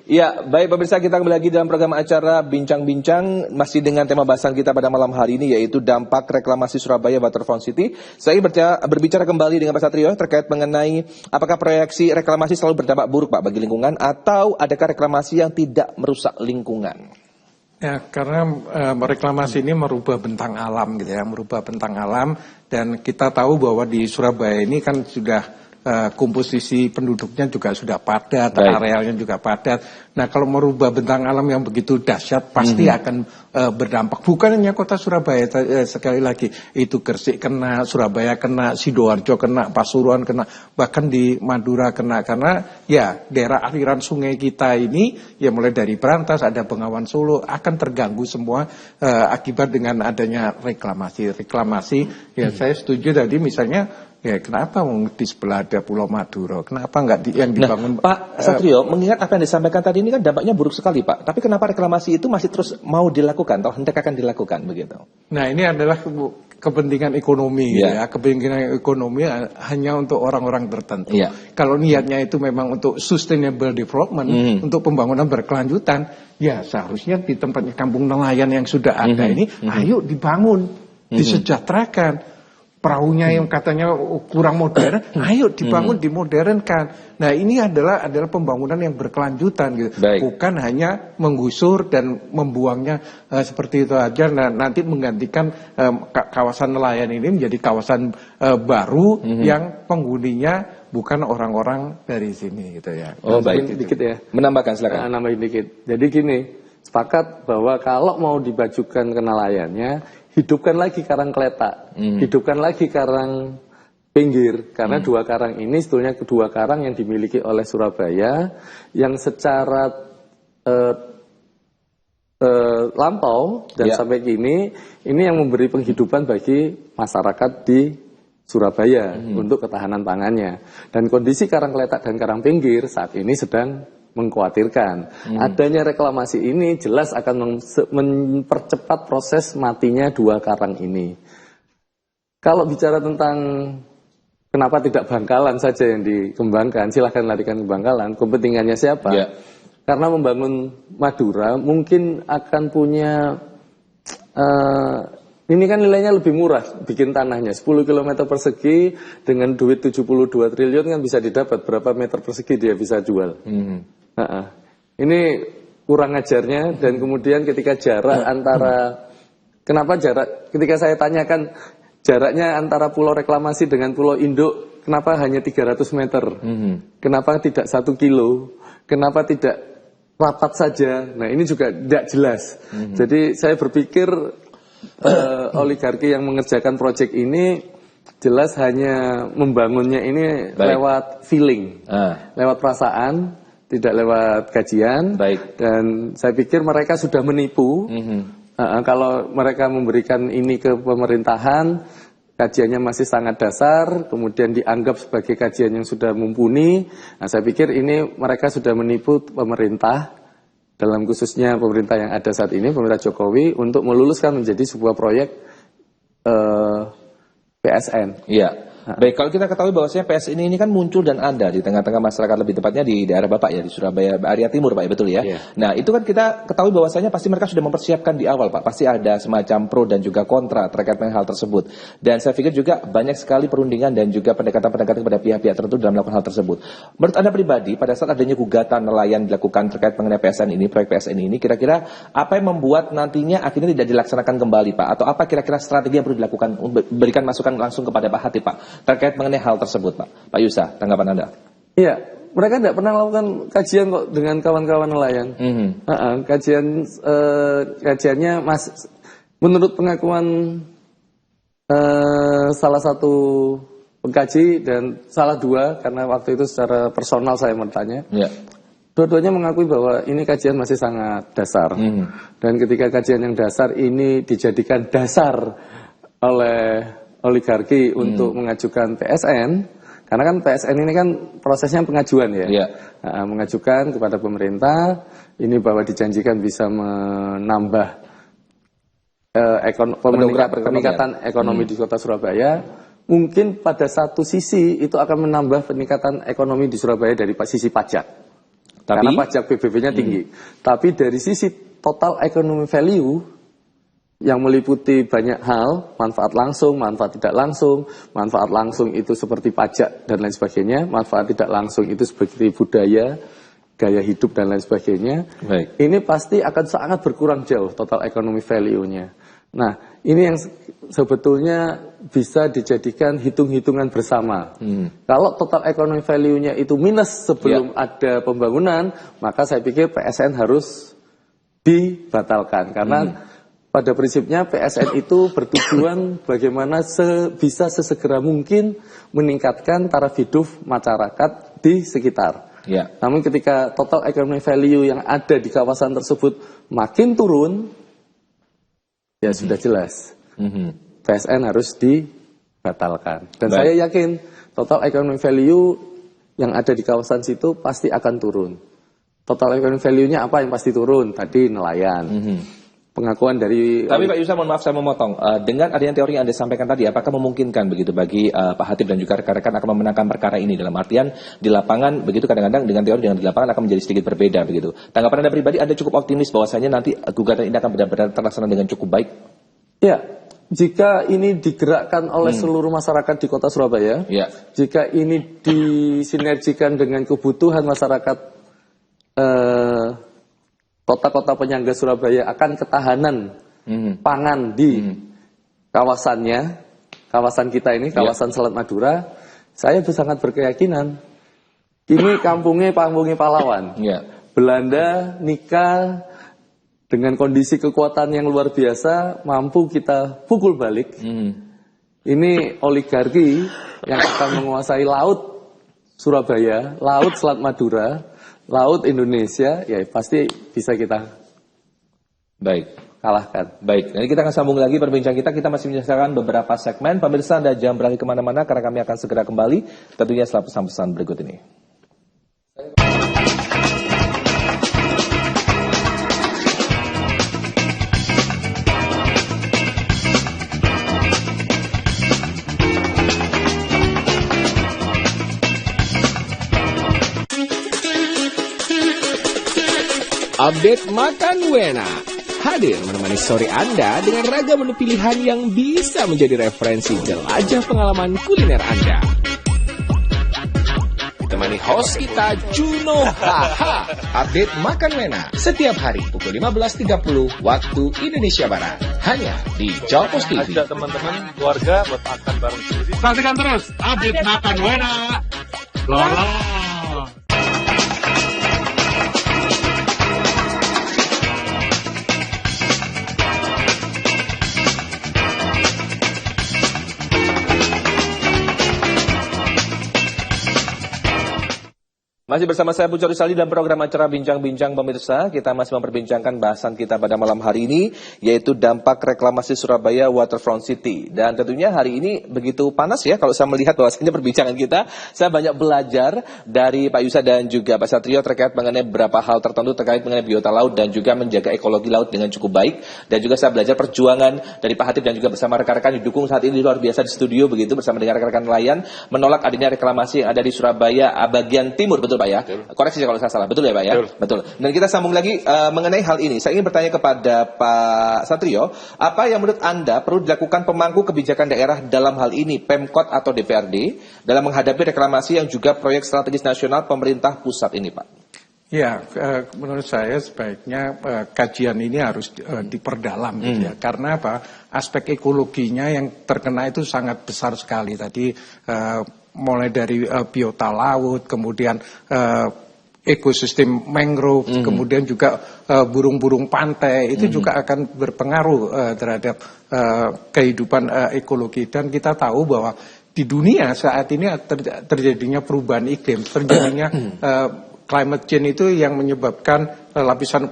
Ya, baik pemirsa, kita kembali lagi dalam program acara Bincang-Bincang, masih dengan tema bahasan kita pada malam hari ini, yaitu dampak reklamasi Surabaya Waterfront City. Saya berbicara kembali dengan Pak Satrio terkait mengenai apakah proyeksi reklamasi selalu berdampak buruk Pak bagi lingkungan, atau adakah reklamasi yang tidak merusak lingkungan? Ya, karena reklamasi ini merubah bentang alam gitu ya, merubah bentang alam, dan kita tahu bahwa di Surabaya ini kan sudah komposisi penduduknya juga sudah padat, arealnya juga padat. Nah, kalau merubah bentang alam yang begitu dahsyat, pasti akan berdampak. Bukan hanya kota Surabaya, sekali lagi, itu Gresik kena, Surabaya kena, Sidoarjo kena, Pasuruan kena, bahkan di Madura kena. Karena ya daerah aliran sungai kita ini, ya mulai dari Brantas, ada Bengawan Solo, akan terganggu semua akibat dengan adanya reklamasi. Ya saya setuju tadi misalnya, ya kenapa di sebelah ada Pulau Madura, kenapa nggak yang dibangun? Pak Satrio, mengingat apa yang disampaikan tadi ini kan dampaknya buruk sekali Pak, tapi kenapa reklamasi itu masih terus mau dilakukan atau hendak akan dilakukan begitu? Nah, ini adalah kepentingan ekonomi ya, kepentingan ekonomi hanya untuk orang-orang tertentu. Kalau niatnya itu memang untuk sustainable development, untuk pembangunan berkelanjutan, ya seharusnya di tempatnya kampung nelayan yang sudah ada ini, ayo dibangun, disejahterakan. Perahunya yang katanya kurang modern, ayo dibangun, dimodernkan. Nah, ini adalah pembangunan yang berkelanjutan gitu. Bukan hanya menggusur dan membuangnya seperti itu aja. Nah, nanti menggantikan kawasan nelayan ini menjadi kawasan baru yang penghuninya bukan orang-orang dari sini gitu ya. Oh, baik, dikit ya. Menambahkan silakan. Nambahin dikit. Jadi gini, sepakat bahwa kalau mau dibajukan ke nelayannya, hidupkan lagi karang Kletak, hidupkan lagi karang Pinggir, karena dua karang ini sebetulnya kedua karang yang dimiliki oleh Surabaya, yang secara lampau dan sampai kini ini yang memberi penghidupan bagi masyarakat di Surabaya untuk ketahanan pangannya. Dan kondisi karang Kletak dan karang Pinggir saat ini sedang mengkhawatirkan. Adanya reklamasi ini jelas akan mempercepat proses matinya dua karang ini. Kalau bicara tentang kenapa tidak Bangkalan saja yang dikembangkan, silahkan larikan ke Bangkalan, kepentingannya siapa? Karena membangun Madura mungkin akan punya ini kan nilainya lebih murah bikin tanahnya, 10 km persegi dengan duit 72 triliun kan bisa didapat, berapa meter persegi dia bisa jual. Ini kurang ajarnya. Dan kemudian ketika jarak antara, kenapa jarak, ketika saya tanyakan jaraknya antara pulau reklamasi dengan pulau induk, kenapa hanya 300 meter, kenapa tidak 1 kilo, kenapa tidak rapat saja. Nah, ini juga tidak jelas. Jadi saya berpikir oligarki yang mengerjakan proyek ini jelas hanya membangunnya ini lewat feeling, lewat perasaan, tidak lewat kajian. Dan saya pikir mereka sudah menipu. Kalau mereka memberikan ini ke pemerintahan, kajiannya masih sangat dasar, kemudian dianggap sebagai kajian yang sudah mumpuni. Nah, saya pikir ini mereka sudah menipu pemerintah dalam khususnya pemerintah yang ada saat ini, pemerintah Jokowi, untuk meluluskan menjadi sebuah proyek PSN. Iya. Baik, kalau kita ketahui bahwasanya PSN ini kan muncul dan ada di tengah-tengah masyarakat, lebih tepatnya di daerah Bapak ya, di Surabaya area Timur Pak, betul ya? Nah, itu kan kita ketahui bahwasanya pasti mereka sudah mempersiapkan di awal Pak, pasti ada semacam pro dan juga kontra terkait dengan hal tersebut. Dan saya pikir juga banyak sekali perundingan dan juga pendekatan-pendekatan kepada pihak-pihak tertentu dalam melakukan hal tersebut. Menurut Anda pribadi, pada saat adanya gugatan nelayan dilakukan terkait mengenai PSN ini, proyek PSN ini, kira-kira apa yang membuat nantinya akhirnya tidak dilaksanakan kembali Pak? Atau apa kira-kira strategi yang perlu dilakukan, berikan masukan langsung kepada Pak Hatip Pak, terkait mengenai hal tersebut Pak Yusa, tanggapan Anda? Iya, mereka tidak pernah melakukan kajian kok dengan kawan-kawan nelayan. Kajiannya menurut pengakuan salah satu pengkaji dan salah dua, karena waktu itu secara personal saya bertanya. Dua-duanya mengakui bahwa ini kajian masih sangat dasar. Dan ketika kajian yang dasar ini dijadikan dasar oleh oligarki untuk mengajukan PSN, karena kan PSN ini kan prosesnya pengajuan ya, mengajukan kepada pemerintah ini bahwa dijanjikan bisa menambah peningkatan ekonomi di kota Surabaya. Mungkin pada satu sisi itu akan menambah peningkatan ekonomi di Surabaya dari sisi pajak, karena pajak PBB-nya tinggi. Tapi dari sisi total economic value yang meliputi banyak hal, manfaat langsung, manfaat tidak langsung. Manfaat langsung itu seperti pajak dan lain sebagainya, manfaat tidak langsung itu seperti budaya, gaya hidup dan lain sebagainya. Ini pasti akan sangat berkurang jauh total economic value-nya. Nah, ini yang sebetulnya bisa dijadikan hitung-hitungan bersama. Kalau total economic value-nya itu minus sebelum ada pembangunan, maka saya pikir PSN harus dibatalkan, karena pada prinsipnya PSN itu bertujuan bagaimana bisa sesegera mungkin meningkatkan taraf hidup masyarakat di sekitar. Namun ketika total economic value yang ada di kawasan tersebut makin turun, ya sudah jelas PSN harus dibatalkan. Dan saya yakin total economic value yang ada di kawasan situ pasti akan turun. Total economic value-nya apa yang pasti turun? Tadi nelayan. Pengakuan dari... Tapi Pak Yusa, mohon maaf saya memotong. Dengan adanya teori yang Anda sampaikan tadi, apakah memungkinkan begitu bagi Pak Hatip dan juga rekan-rekan akan memenangkan perkara ini, dalam artian di lapangan begitu, kadang-kadang dengan teori dengan di lapangan akan menjadi sedikit berbeda begitu. Tanggapan Anda pribadi, Anda cukup optimis bahwasanya nanti gugatan ini akan benar-benar terlaksana dengan cukup baik? Ya, jika ini digerakkan oleh seluruh masyarakat di kota Surabaya, jika ini disinergikan dengan kebutuhan masyarakat kota-kota penyangga Surabaya akan ketahanan pangan di kawasannya, kawasan kita ini, kawasan Selat Madura, saya sangat berkeyakinan ini kampungnya pahlawan. Belanda nikah dengan kondisi kekuatan yang luar biasa, mampu kita pukul balik. Ini oligarki yang akan menguasai laut Surabaya, laut Selat Madura, laut Indonesia, ya pasti bisa kita kalahkan. Baik, nanti kita akan sambung lagi perbincangan kita. Kita masih menyisakan beberapa segmen. Pemirsa, Anda jangan beralih kemana-mana karena kami akan segera kembali. Tentunya setelah pesan-pesan berikut ini. Update Makan Wena hadir menemani sore Anda dengan ragam menu pilihan yang bisa menjadi referensi jelajah pengalaman kuliner Anda. Ditemani host kita Juno Haha. Update Makan Wena setiap hari pukul 15.30 waktu Indonesia Barat, hanya di Jawpos TV. Ajak teman-teman, keluarga buat makan bareng. Saksikan terus Update Makan Wena. Lolos. Masih bersama saya Pucuk Rizaldi dalam program acara Bincang-Bincang pemirsa. Kita masih memperbincangkan bahasan kita pada malam hari ini, yaitu dampak reklamasi Surabaya Waterfront City. Dan tentunya hari ini begitu panas ya, kalau saya melihat bahwasannya perbincangan kita, saya banyak belajar dari Pak Yusa dan juga Pak Satrio terkait mengenai beberapa hal tertentu terkait mengenai biota laut dan juga menjaga ekologi laut dengan cukup baik. Dan juga saya belajar perjuangan dari Pak Hatip dan juga bersama rekan-rekan didukung saat ini luar biasa di studio begitu bersama dengan rekan-rekan nelayan menolak adanya reklamasi yang ada di Surabaya bagian timur, betul Pak ya? Betul. Koreksi kalau saya salah, betul ya Pak ya? Betul. Dan kita sambung lagi mengenai hal ini. Saya ingin bertanya kepada Pak Satrio, apa yang menurut Anda perlu dilakukan pemangku kebijakan daerah dalam hal ini, Pemkot atau DPRD, dalam menghadapi reklamasi yang juga proyek strategis nasional pemerintah pusat ini Pak? Ya, menurut saya sebaiknya kajian ini harus diperdalam gitu ya. Karena apa? Aspek ekologinya yang terkena itu sangat besar sekali. Tadi mulai dari biota laut, kemudian ekosistem mangrove, kemudian juga burung-burung pantai, itu juga akan berpengaruh terhadap kehidupan ekologi. Dan kita tahu bahwa di dunia saat ini terjadinya perubahan iklim, terjadinya climate change itu yang menyebabkan lapisan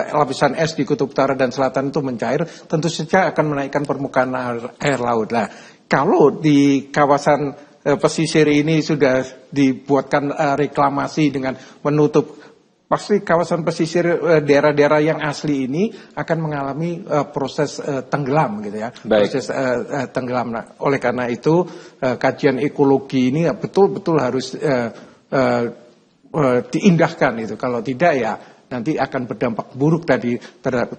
lapisan es di kutub utara dan selatan itu mencair, tentu saja akan menaikkan permukaan air laut. Nah, kalau di kawasan pesisir ini sudah dibuatkan reklamasi dengan menutup, pasti kawasan pesisir daerah-daerah yang asli ini akan mengalami proses tenggelam gitu ya. Proses tenggelam. Nah, oleh karena itu kajian ekologi ini betul-betul harus diindahkan itu. Kalau tidak ya nanti akan berdampak buruk tadi,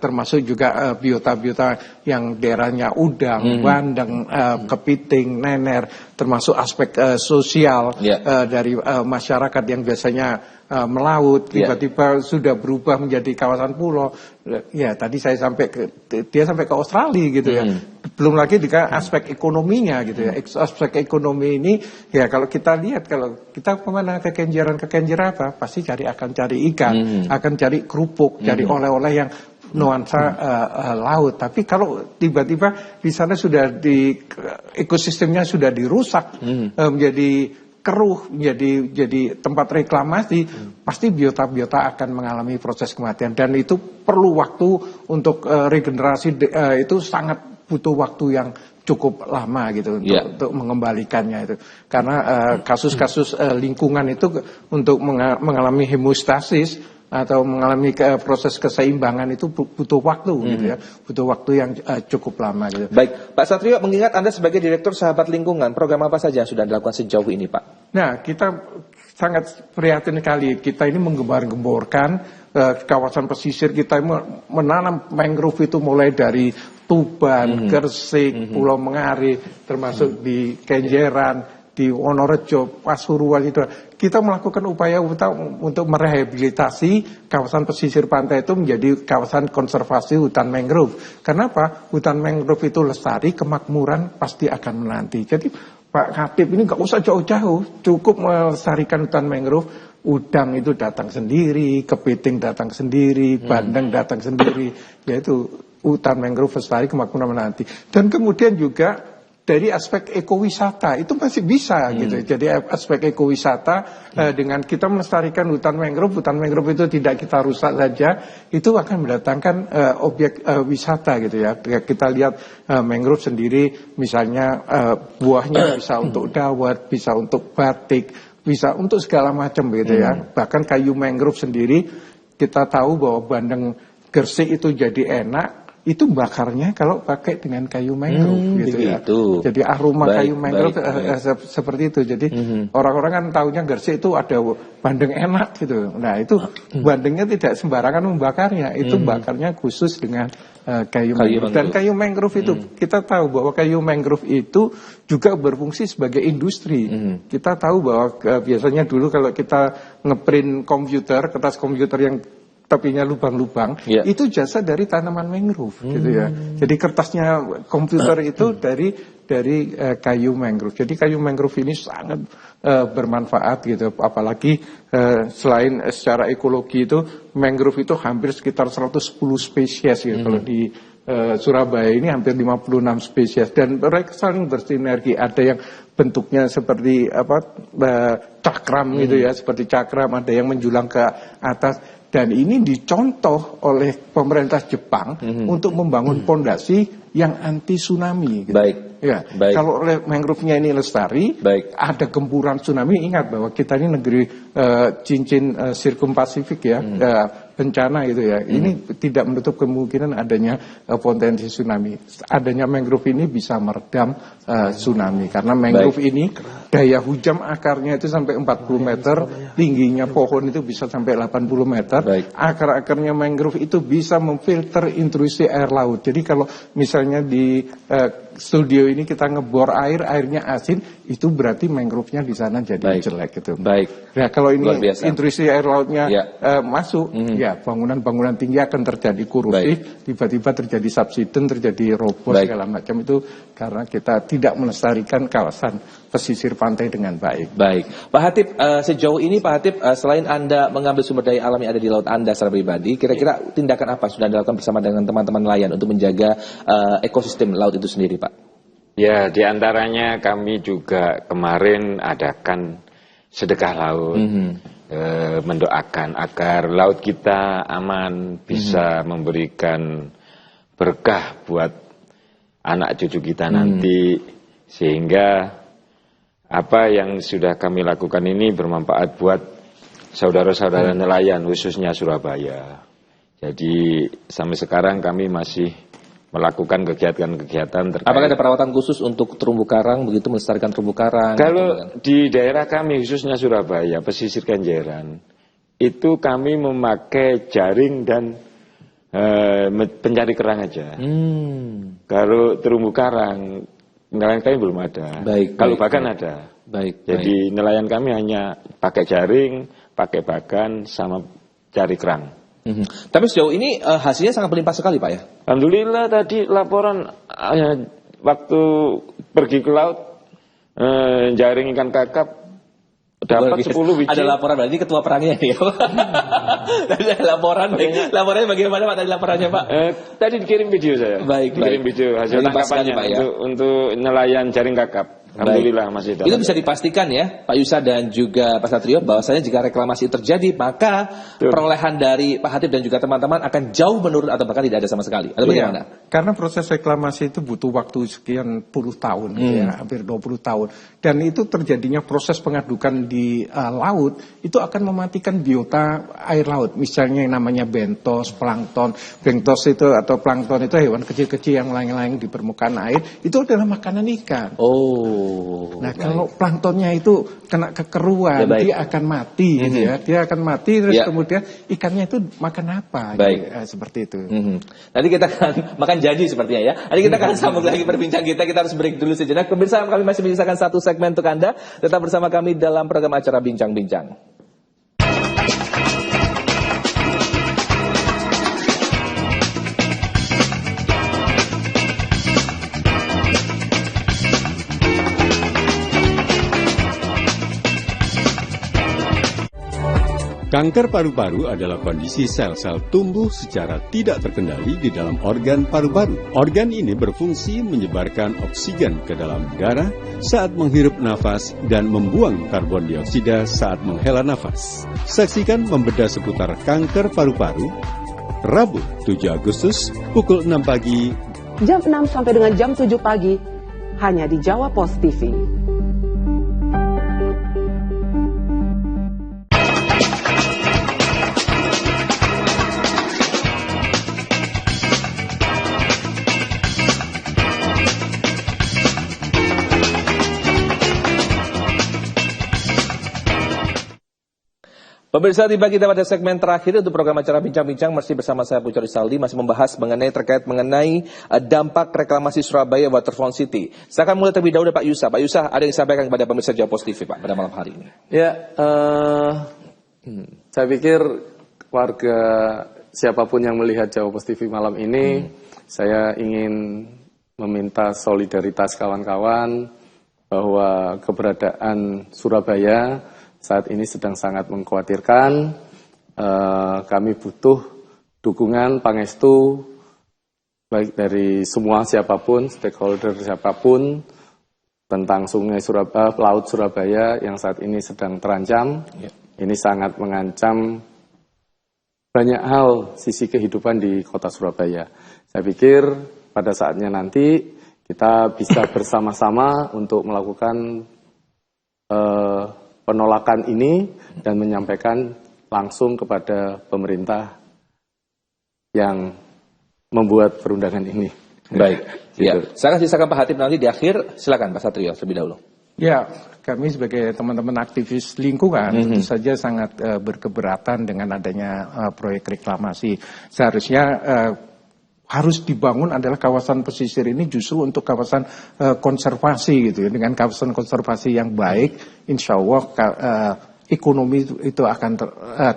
termasuk juga biota-biota yang daerahnya udang, bandeng, kepiting, nener, termasuk aspek sosial dari masyarakat yang biasanya melaut, tiba-tiba sudah berubah menjadi kawasan pulau. Ya tadi saya dia sampai ke Australia gitu ya. Belum lagi di aspek ekonominya gitu ya. Aspek ekonomi ini ya kalau kita lihat, kalau kita kemana ke Kenjeran apa, pasti akan cari ikan, akan cari kerupuk, cari oleh-oleh yang nuansa laut. Tapi kalau tiba-tiba di sana sudah ekosistemnya sudah dirusak, menjadi keruh, jadi tempat reklamasi, pasti biota-biota akan mengalami proses kematian. Dan itu perlu waktu untuk regenerasi, itu sangat butuh waktu yang cukup lama gitu untuk mengembalikannya itu. Karena kasus-kasus lingkungan itu untuk mengalami hemostasis atau mengalami proses keseimbangan itu butuh waktu gitu ya, butuh waktu yang cukup lama gitu. Baik, Pak Satrio, mengingat Anda sebagai Direktur Sahabat Lingkungan, program apa saja yang sudah dilakukan sejauh ini Pak? Nah, kita sangat prihatin sekali, kita ini menggembar-gemborkan kawasan pesisir kita menanam mangrove itu mulai dari Tuban, Gresik, Pulau Mengari, termasuk di Kenjeran, di Wonorejo, Pasuruan itu. Kita melakukan upaya untuk merehabilitasi kawasan pesisir pantai itu menjadi kawasan konservasi hutan mangrove. Kenapa? Hutan mangrove itu lestari, kemakmuran pasti akan menanti. Jadi Pak Hatip ini nggak usah jauh-jauh, cukup melestarikan hutan mangrove. Udang itu datang sendiri, kepiting datang sendiri, bandeng datang sendiri, yaitu hutan mangrove lestari, kemakmuran menanti. Dan kemudian juga dari aspek ekowisata itu masih bisa gitu. Jadi aspek ekowisata dengan kita melestarikan hutan mangrove itu tidak kita rusak saja, itu akan mendatangkan objek wisata gitu ya. Kita lihat mangrove sendiri, misalnya buahnya bisa untuk dawet, bisa untuk batik, bisa untuk segala macam gitu ya. Bahkan kayu mangrove sendiri kita tahu bahwa bandeng Gresik itu jadi enak. Itu bakarnya kalau pakai dengan kayu mangrove gitu ya. Jadi aroma kayu mangrove seperti itu. Jadi orang-orang kan tahunya Gresik itu ada bandeng enak gitu. Nah itu bandengnya tidak sembarangan membakarnya. Itu bakarnya khusus dengan kayu mangrove. Dan kayu mangrove itu kita tahu bahwa kayu mangrove itu juga berfungsi sebagai industri. Kita tahu bahwa biasanya dulu kalau kita ngeprint komputer, kertas komputer yang tepinya lubang-lubang, itu jasa dari tanaman mangrove gitu ya. Jadi kertasnya komputer itu dari kayu mangrove. Jadi kayu mangrove ini sangat bermanfaat gitu. Apalagi selain secara ekologi itu mangrove itu hampir sekitar 110 spesies gitu kalau di Surabaya ini hampir 56 spesies dan mereka saling bersinergi. Ada yang bentuknya seperti cakram gitu ya, seperti cakram, ada yang menjulang ke atas. Dan ini dicontoh oleh pemerintah Jepang untuk membangun pondasi yang anti tsunami. Gitu. Baik. Ya, baik. Kalau mangrove-nya ini lestari, baik. Ada gempuran tsunami. Ingat bahwa kita ini negeri cincin Sirkum Pasifik ya, bencana gitu ya. Ini tidak menutup kemungkinan adanya potensi tsunami. Adanya mangrove ini bisa meredam tsunami karena mangrove ini daya hujam akarnya itu sampai 40 meter, tingginya pohon itu bisa sampai 80 meter. Akar-akarnya mangrove itu bisa memfilter intrusi air laut. Jadi kalau misalnya di studio ini kita ngebor airnya asin, itu berarti mangrove-nya di sana jadi jelek gitu. Baik. Nah, kalau ini intrusi air lautnya masuk, ya bangunan-bangunan tinggi akan terjadi korosif, tiba-tiba terjadi subsiden, terjadi roboh segala macam itu karena kita tidak melestarikan kawasan pesisir pantai dengan baik. Baik, Pak Hatip, sejauh ini Pak Hatip, selain Anda mengambil sumber daya alam yang ada di laut Anda secara pribadi, kira-kira tindakan apa sudah dilakukan bersama dengan teman-teman nelayan untuk menjaga ekosistem laut itu sendiri, Pak? Ya, diantaranya kami juga kemarin adakan sedekah laut, mendoakan agar laut kita aman, bisa memberikan berkah buat anak cucu kita nanti, sehingga apa yang sudah kami lakukan ini bermanfaat buat saudara-saudara nelayan, khususnya Surabaya. Jadi sampai sekarang kami masih melakukan kegiatan-kegiatan terkait. Apakah ada perawatan khusus untuk terumbu karang, begitu melestarikan terumbu karang? Kalau di daerah kami, khususnya Surabaya, pesisir Kenjeran, itu kami memakai jaring dan pencari kerang aja. Kalau terumbu karang, nelayan kami belum ada. Kalau bahkan ada. Jadi nelayan kami hanya pakai jaring, pakai bagan, sama cari kerang. Tapi sejauh ini hasilnya sangat berlimpah sekali, Pak ya? Alhamdulillah tadi laporan waktu pergi ke laut jaring ikan kakap dapat 10 biji. Ada laporan berarti ketua perangnya ya? Ada laporan. Laporannya bagaimana Pak tadi laporannya, Pak? Tadi dikirim video saya. Dikirim video hasil tangkapannya Pak, ya? untuk nelayan jaring kakap. Alhamdulillah masih dapat. Itu bisa dipastikan ya Pak Yusa dan juga Pak Satrio bahwasanya jika reklamasi terjadi maka perolehan dari Pak Hatip dan juga teman-teman akan jauh menurun atau bahkan tidak ada sama sekali. Atau bagaimana? Karena proses reklamasi itu butuh waktu sekian puluh tahun, ya, hampir 20 tahun. Dan itu terjadinya proses pengadukan di laut itu akan mematikan biota air laut. Misalnya yang namanya bentos, plankton. Bentos itu atau plankton itu hewan kecil-kecil yang melayang-layang di permukaan air, itu adalah makanan ikan. Nah, kalau planktonnya itu kena kekeruan, dia akan mati, gitu ya. Dia akan mati, terus kemudian ikannya itu makan apa? Gitu, seperti itu. Nanti kita akan makan janji sepertinya ya. Nanti kita akan sambung lagi perbincang kita. Kita harus break dulu sejenak. Pemirsa, kami masih menyisakan satu segmen untuk Anda. Tetap bersama kami dalam program acara Bincang-Bincang. Kanker paru-paru adalah kondisi sel-sel tumbuh secara tidak terkendali di dalam organ paru-paru. Organ ini berfungsi menyebarkan oksigen ke dalam darah saat menghirup nafas dan membuang karbon dioksida saat menghela nafas. Saksikan membedah seputar kanker paru-paru, Rabu 7 Agustus pukul 6 pagi. Jam 6 sampai dengan jam 7 pagi, hanya di Jawa Post TV. Pemirsa, tiba kita pada segmen terakhir untuk program acara Bincang-Bincang. Masih bersama saya Pucari Saldi, masih membahas terkait mengenai dampak reklamasi Surabaya Waterfront City. Saya akan mulai terlebih dahulu Pak Yusa. Pak Yusa, ada yang disampaikan kepada pemirsa Jawa Post TV Pak pada malam hari ini? Ya, saya pikir warga siapapun yang melihat Jawa Post TV malam ini, saya ingin meminta solidaritas kawan-kawan bahwa keberadaan Surabaya saat ini sedang sangat mengkhawatirkan. Kami butuh dukungan pangestu baik dari semua siapapun, stakeholder siapapun, tentang Sungai Surabaya, Laut Surabaya yang saat ini sedang terancam. Ini sangat mengancam banyak hal sisi kehidupan di kota Surabaya. Saya pikir pada saatnya nanti kita bisa bersama-sama untuk melakukan penolakan ini dan menyampaikan langsung kepada pemerintah yang membuat perundangan ini. Baik, ya. Saya akan sisakan Pak Hatip nanti di akhir. Silakan Pak Satrio terlebih dahulu. Ya, kami sebagai teman-teman aktivis lingkungan tentu saja sangat berkeberatan dengan adanya proyek reklamasi. Seharusnya harus dibangun adalah kawasan pesisir ini justru untuk kawasan konservasi gitu ya. Dengan kawasan konservasi yang baik, insya Allah ekonomi itu akan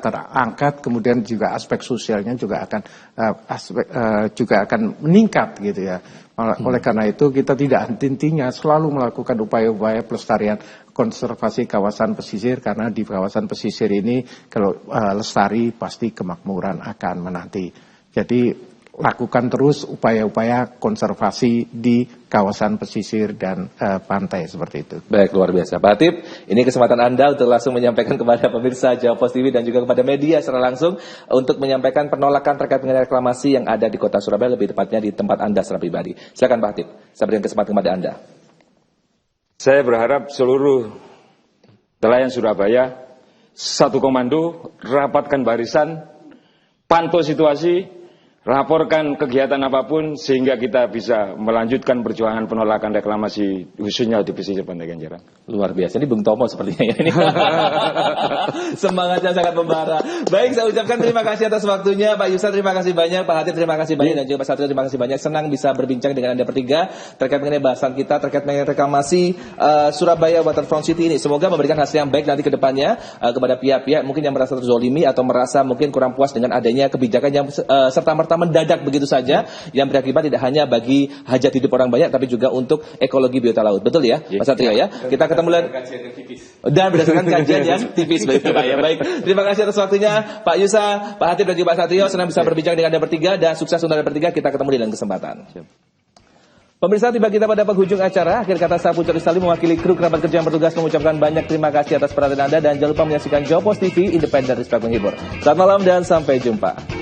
terangkat, kemudian juga aspek sosialnya juga akan meningkat gitu ya. Oleh karena itu kita tidak henti-hentinya selalu melakukan upaya-upaya pelestarian konservasi kawasan pesisir, karena di kawasan pesisir ini kalau lestari pasti kemakmuran akan menanti. Jadi lakukan terus upaya-upaya konservasi di kawasan pesisir dan pantai seperti itu. Baik, luar biasa. Pak Hatip, ini kesempatan Anda untuk langsung menyampaikan kepada pemirsa Jawa Post TV dan juga kepada media secara langsung untuk menyampaikan penolakan terkait dengan reklamasi yang ada di kota Surabaya, lebih tepatnya di tempat Anda secara pribadi. Silakan Pak Hatip, saya berikan kesempatan kepada Anda. Saya berharap seluruh nelayan Surabaya satu komando, rapatkan barisan, pantau situasi, laporkan kegiatan apapun sehingga kita bisa melanjutkan perjuangan penolakan reklamasi khususnya di pesisir Pantai Kenjeran. Luar biasa, ini Bung Tomo sepertinya ya ini. Semangatnya sangat membara. Baik, saya ucapkan terima kasih atas waktunya Pak Yusra, terima kasih banyak, Pak Hatip terima kasih banyak, dan juga Pak Satrio terima kasih banyak. Senang bisa berbincang dengan Anda bertiga terkait mengenai bahasan kita terkait mengenai reklamasi Surabaya Waterfront City ini. Semoga memberikan hasil yang baik nanti ke depannya kepada pihak-pihak mungkin yang merasa terzolimi atau merasa mungkin kurang puas dengan adanya kebijakan yang serta-merta mendadak begitu saja, yang berakibat tidak hanya bagi hajat hidup orang banyak tapi juga untuk ekologi biota laut. Betul ya, Pak Satrio ya? Kita ketemu lagi dan berdasarkan kajian yang tipis begitu Pak ya. Baik, terima kasih atas waktunya Pak Yusra, Pak Hatip dan juga Pak Satrio. Senang bisa berbincang dengan Anda bertiga dan sukses untuk Anda bertiga. Kita ketemu di lain kesempatan. Pemirsa, tiba kita pada penghujung acara. Akhir kata saya Pucari Salim mewakili kru kerabat kerja yang bertugas mengucapkan banyak terima kasih atas perhatian Anda dan jangan lupa menyaksikan Jawa Post TV, independen, respect, menghibur. Selamat malam dan sampai jumpa.